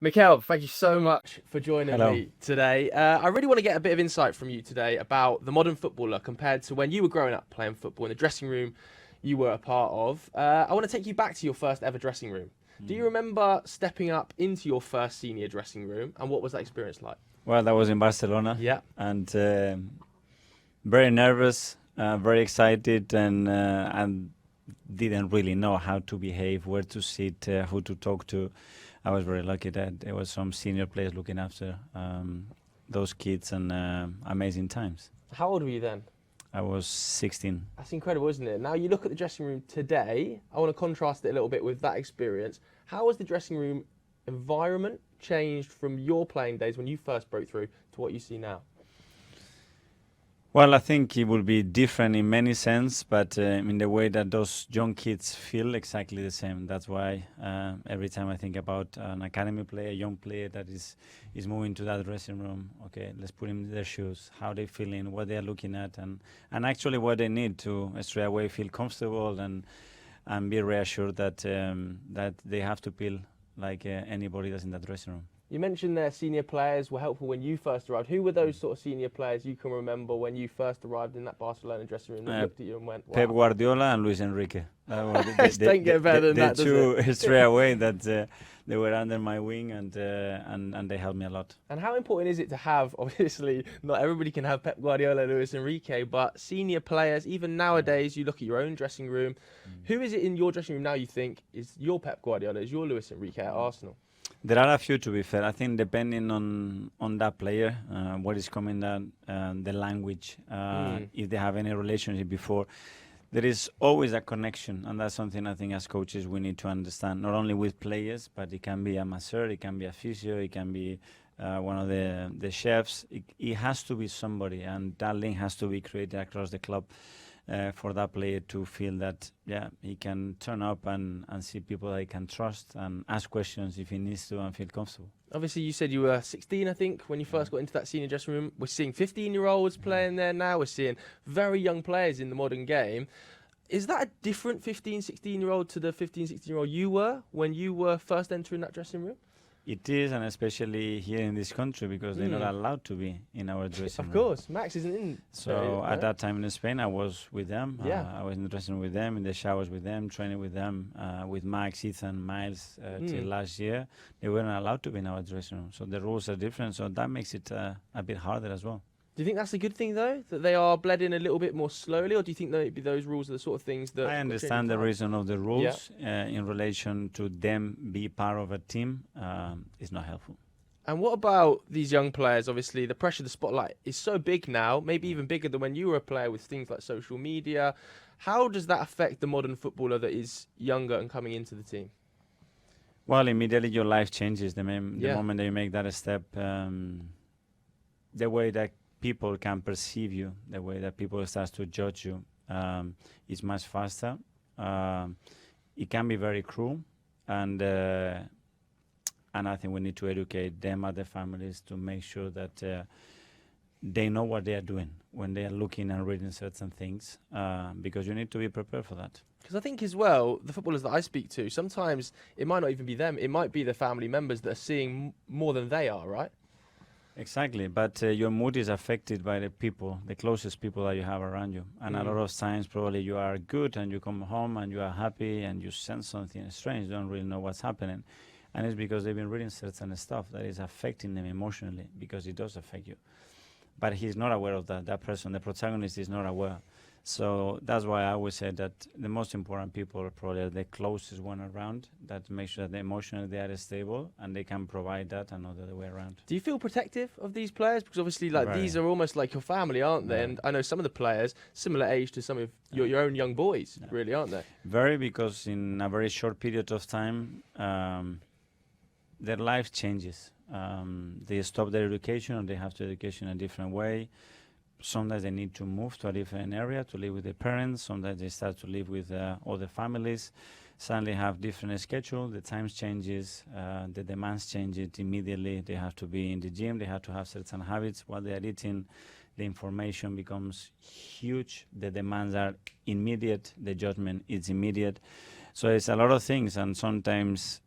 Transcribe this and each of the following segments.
Mikel, thank you so much for joining Hello. me today. I really want to get a bit of insight from you today about the modern footballer compared to when you were growing up playing football in the dressing room you were a part of. I want to take you back to your first ever dressing room. Do you remember stepping up into your first senior dressing room, and what was that experience like? Well, that was in Barcelona, Yeah. and very nervous, very excited, and didn't really know how to behave, where to sit, who to talk to. I was very lucky that there was some senior players looking after those kids, and amazing times. How old were you then? I was 16. That's incredible, isn't it? Now you look at the dressing room today, I want to contrast it a little bit with that experience. How has the dressing room environment changed from your playing days when you first broke through to what you see now? Well, I think it will be different in many sense, but in the way that those young kids feel exactly the same. That's why every time I think about an academy player, a young player that is moving to that dressing room, okay, let's put him in their shoes, how they feeling, what they're looking at, and actually what they need to straight away feel comfortable and be reassured that that they have to feel like anybody that's in that dressing room. You mentioned their senior players were helpful when you first arrived. Who were those sort of senior players you can remember when you first arrived in that Barcelona dressing room that looked at you and went, wow? Pep Guardiola and Luis Enrique. Don't get better than that, does the it? two straight away that they were under my wing and they helped me a lot. And how important is it to have, obviously, not everybody can have Pep Guardiola, Luis Enrique, but senior players, even nowadays, you look at your own dressing room. Who is it in your dressing room now you think is your Pep Guardiola, is your Luis Enrique at Arsenal? There are a few, to be fair. I think depending on that player, what is coming down, the language, if they have any relationship before, there is always a connection, and that's something I think as coaches we need to understand, not only with players, but it can be a masseur, it can be a physio, it can be one of the chefs. It has to be somebody, and that link has to be created across the club. For that player to feel that, yeah, he can turn up and see people that he can trust and ask questions if he needs to and feel comfortable. Obviously, you said you were 16, I think, when you first got into that senior dressing room. We're seeing 15-year-olds playing there now. We're seeing very young players in the modern game. Is that a different 15, 16-year-old to the 15, 16-year-old you were when you were first entering that dressing room? It is, and especially here in this country, because they're not allowed to be in our dressing room. Of course, Max isn't in. So at that time in Spain, I was with them. Yeah. I was in the dressing room with them, in the showers with them, training with them, with Max, Ethan, Miles, till last year. They weren't allowed to be in our dressing room. So the rules are different, so that makes it a bit harder as well. Do you think that's a good thing, though, that they are bled in a little bit more slowly, or do you think that maybe those rules are the sort of things that... I understand the reason of the rules in relation to them be part of a team is not helpful. And what about these young players? Obviously, the pressure, the spotlight is so big now, maybe even bigger than when you were a player with things like social media. How does that affect the modern footballer that is younger and coming into the team? Well, immediately your life changes the moment that you make that step. The way that people can perceive you, the way that people start to judge you, is much faster. It can be very cruel, and I think we need to educate them and their families to make sure that they know what they are doing when they are looking and reading certain things, because you need to be prepared for that. Because I think as well, the footballers that I speak to, sometimes it might not even be them, it might be the family members that are seeing more than they are, right? Exactly, but your mood is affected by the people, the closest people that you have around you. And a lot of times probably you are good and you come home and you are happy and you sense something strange, you don't really know what's happening. And it's because they've been reading certain stuff that is affecting them emotionally, because it does affect you. But he's not aware of that, that person, the protagonist is not aware. So that's why I always say that the most important people are probably the closest one around, that make sure that emotionally they are stable and they can provide that and not the other way around. Do you feel protective of these players? Because obviously, like, these are almost like your family, aren't they? And I know some of the players, similar age to some of your own young boys, really, aren't they? Very, because in a very short period of time, their life changes. They stop their education, or they have to education in a different way. Sometimes they need to move to a different area to live with their parents. Sometimes they start to live with other families. Suddenly have different schedule. The times changes. The demands change it immediately. They have to be in the gym. They have to have certain habits. What they are eating, the information becomes huge. The demands are immediate. The judgment is immediate. So it's a lot of things, and sometimes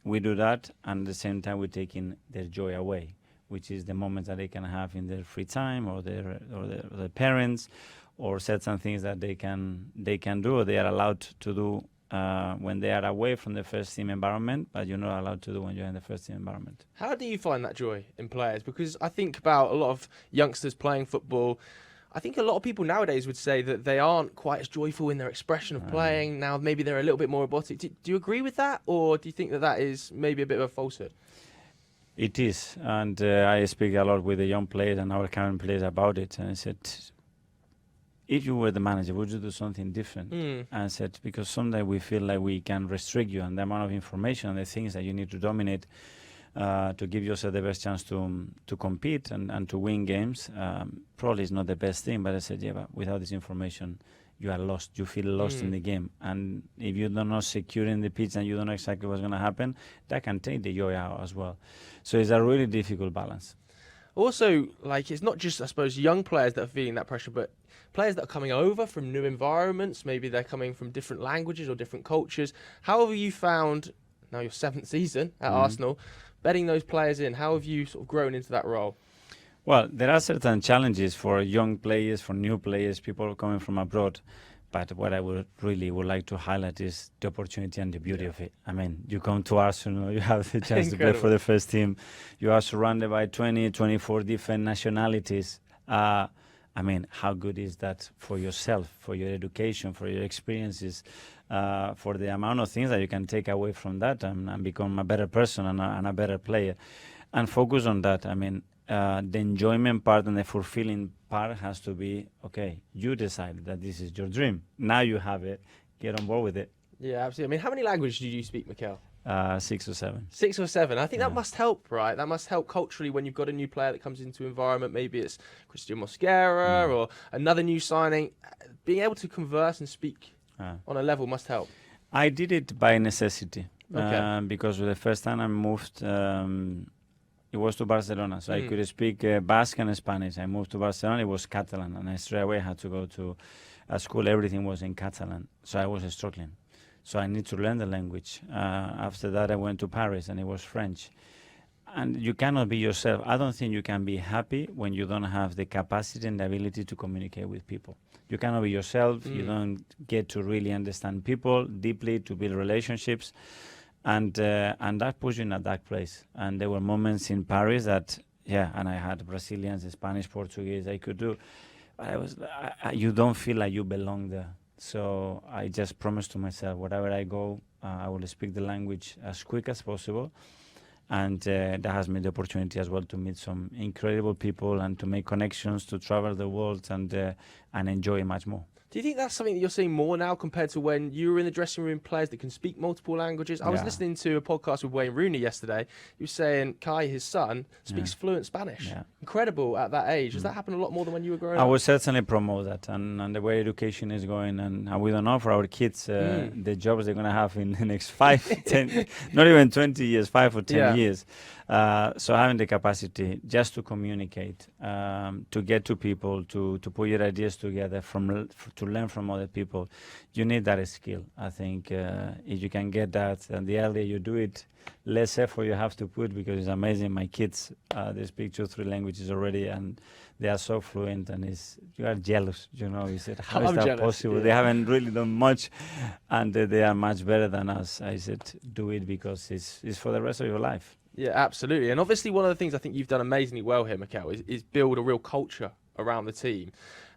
we do that, and at the same time we're taking their joy away, which is the moments that they can have in their free time, or their parents, or certain things that they can do, or they are allowed to do when they are away from the first team environment, but you're not allowed to do when you're in the first team environment. How do you find that joy in players? Because I think about a lot of youngsters playing football. I think a lot of people nowadays would say that they aren't quite as joyful in their expression of playing. Now maybe they're a little bit more robotic. Do you agree with that, or do you think that is maybe a bit of a falsehood? It is, and I speak a lot with the young players and our current players about it, and I said, if you were the manager, would you do something different? And I said, because sometimes we feel like we can restrict you on the amount of information and the things that you need to dominate to give yourself the best chance to compete and to win games. Probably is not the best thing, but I said, yeah, but without this information, you are lost. You feel lost in the game. And if you're not secure in the pitch and you don't know exactly what's going to happen, that can take the joy out as well. So it's a really difficult balance. Also, like, it's not just, I suppose, young players that are feeling that pressure, but players that are coming over from new environments. Maybe they're coming from different languages or different cultures. How have you found, now your 7th season at Arsenal, bedding those players in? How have you sort of grown into that role? Well, there are certain challenges for young players, for new players, people coming from abroad. But what I would like to highlight is the opportunity and the beauty of it. I mean, you come to Arsenal, you have the chance to play for the first team. You are surrounded by 20, 24 different nationalities. I mean, how good is that for yourself, for your education, for your experiences, for the amount of things that you can take away from that and become a better person and a better player. And focus on that. I mean, the enjoyment part and the fulfilling part has to be, okay, you decided that this is your dream. Now you have it. Get on board with it. Yeah, absolutely. I mean, how many languages do you speak, Mikel? 6 or 7. 6 or 7. I think that must help, right? That must help culturally when you've got a new player that comes into environment. Maybe it's Christian Mosquera or another new signing. Being able to converse and speak on a level must help. I did it by necessity. Okay. Because the first time I moved, it was to Barcelona, so I could speak Basque and Spanish. I moved to Barcelona, it was Catalan, and I straight away had to go to a school, everything was in Catalan, so I was struggling. So I need to learn the language. After that, I went to Paris, and it was French. And you cannot be yourself. I don't think you can be happy when you don't have the capacity and the ability to communicate with people. You cannot be yourself, you don't get to really understand people deeply, to build relationships. And that puts you in a dark place. And there were moments in Paris that, and I had Brazilians, Spanish, Portuguese, I could do. But you don't feel like you belong there. So I just promised to myself, wherever I go, I will speak the language as quick as possible. And that has made the opportunity as well to meet some incredible people and to make connections, to travel the world and enjoy much more. Do you think that's something that you're seeing more now compared to when you were in the dressing room, players that can speak multiple languages? I was listening to a podcast with Wayne Rooney yesterday. He was saying Kai, his son, speaks fluent Spanish. Yeah. Incredible at that age. Does that happen a lot more than when you were growing up? I would certainly promote that. And the way education is going, and we don't know for our kids the jobs they're going to have in the next 5, 10, not even 20 years, 5 or 10 years. So having the capacity just to communicate, to get to people, to put your ideas together, to learn from other people, you need that skill. I think if you can get that, and the earlier you do it, less effort you have to put, because it's amazing. My kids, they speak 2 or 3 languages already, and they are so fluent, and you are jealous. You said, how is that possible? They haven't really done much, and they are much better than us. I said, do it because it's for the rest of your life. Yeah, absolutely. And obviously one of the things I think you've done amazingly well here, Mikel, is build a real culture around the team.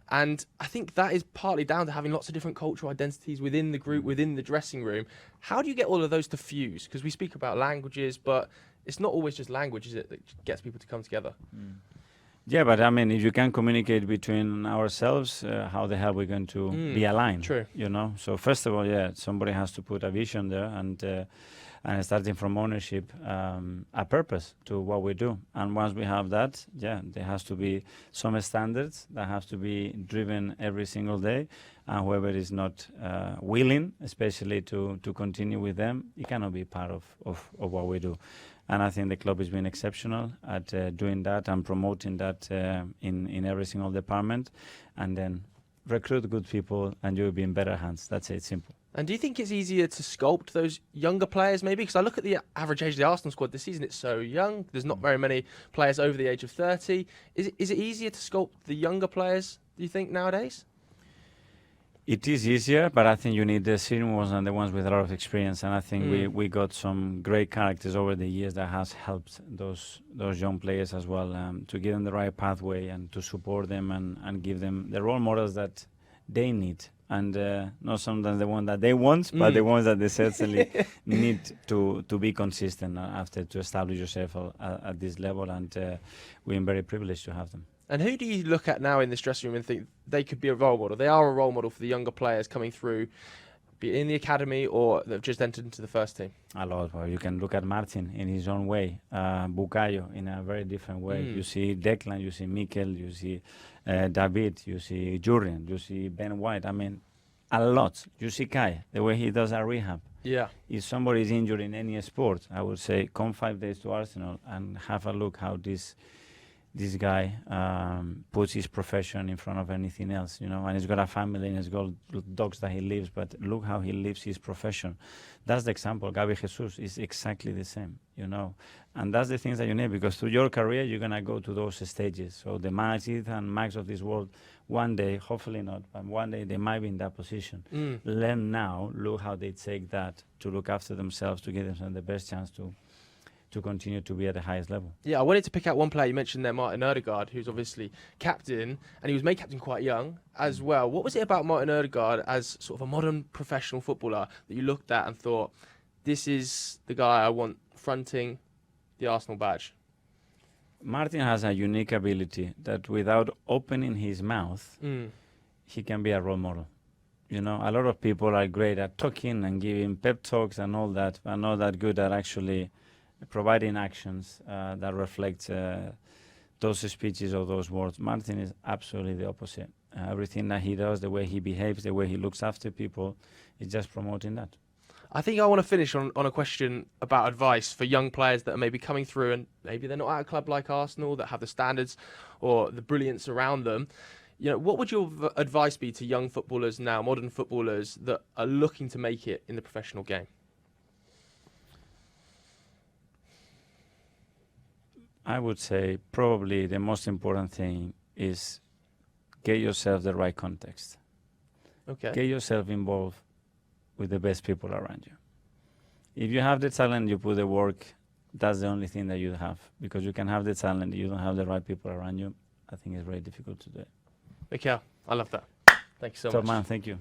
And I think that is partly down to having lots of different cultural identities within the group, within the dressing room. How do you get all of those to fuse? Because we speak about languages, but it's not always just language, is it, that gets people to come together? Yeah, but I mean, if you can communicate between ourselves, how the hell are we going to be aligned? True. So first of all, somebody has to put a vision there, and starting from ownership, a purpose to what we do. And once we have that, there has to be some standards that have to be driven every single day. And whoever is not willing, especially to continue with them, it cannot be part of what we do. And I think the club has been exceptional at doing that and promoting that in every single department. And then recruit good people and you'll be in better hands. That's it, simple. And do you think it's easier to sculpt those younger players maybe? Because I look at the average age of the Arsenal squad this season, it's so young. There's not very many players over the age of 30. Is it easier to sculpt the younger players, do you think, nowadays? It is easier, but I think you need the senior ones and the ones with a lot of experience. And I think we got some great characters over the years that has helped those young players as well, to give them the right pathway and to support them and give them the role models that they need. And not sometimes the one that they want, but the ones that they certainly need to be consistent after to establish yourself at this level. And we're very privileged to have them. And who do you look at now in this dressing room and think they could be a role model? They are a role model for the younger players coming through, be it in the academy or they've just entered into the first team. A lot. Well, you can look at Martin in his own way, Bukayo in a very different way. You see Declan, you see Mikel, you see David, you see Jurgen, you see Ben White. I mean, a lot. You see Kai, the way he does a rehab. Yeah. If somebody is injured in any sport, I would say come 5 days to Arsenal and have a look how this guy puts his profession in front of anything else, you know, and he's got a family and he's got dogs that he lives, but look how he lives his profession. That's the example. Gabi Jesus is exactly the same, you know, and that's the things that you need, because through your career, you're going to go to those stages. So the Max and Max of this world, one day, hopefully not, but one day they might be in that position. Learn now, look how they take that to look after themselves, to give themselves the best chance to continue to be at the highest level. Yeah, I wanted to pick out one player you mentioned there, Martin Odegaard, who's obviously captain, and he was made captain quite young as well. What was it about Martin Odegaard as sort of a modern professional footballer that you looked at and thought, this is the guy I want fronting the Arsenal badge? Martin has a unique ability that without opening his mouth, he can be a role model. You know, a lot of people are great at talking and giving pep talks and all that, but not that good at actually providing actions that reflect those speeches or those words. Martin is absolutely the opposite. Everything that he does, the way he behaves, the way he looks after people, is just promoting that. I think I want to finish on a question about advice for young players that are maybe coming through and maybe they're not at a club like Arsenal that have the standards or the brilliance around them. You know, what would your advice be to young footballers now, modern footballers that are looking to make it in the professional game? I would say probably the most important thing is get yourself the right context. Okay. Get yourself involved with the best people around you. If you have the talent, you put the work, that's the only thing that you have. Because you can have the talent, you don't have the right people around you, I think it's very difficult to do it. Mikel, I love that. Thank you so Top much. man, thank you.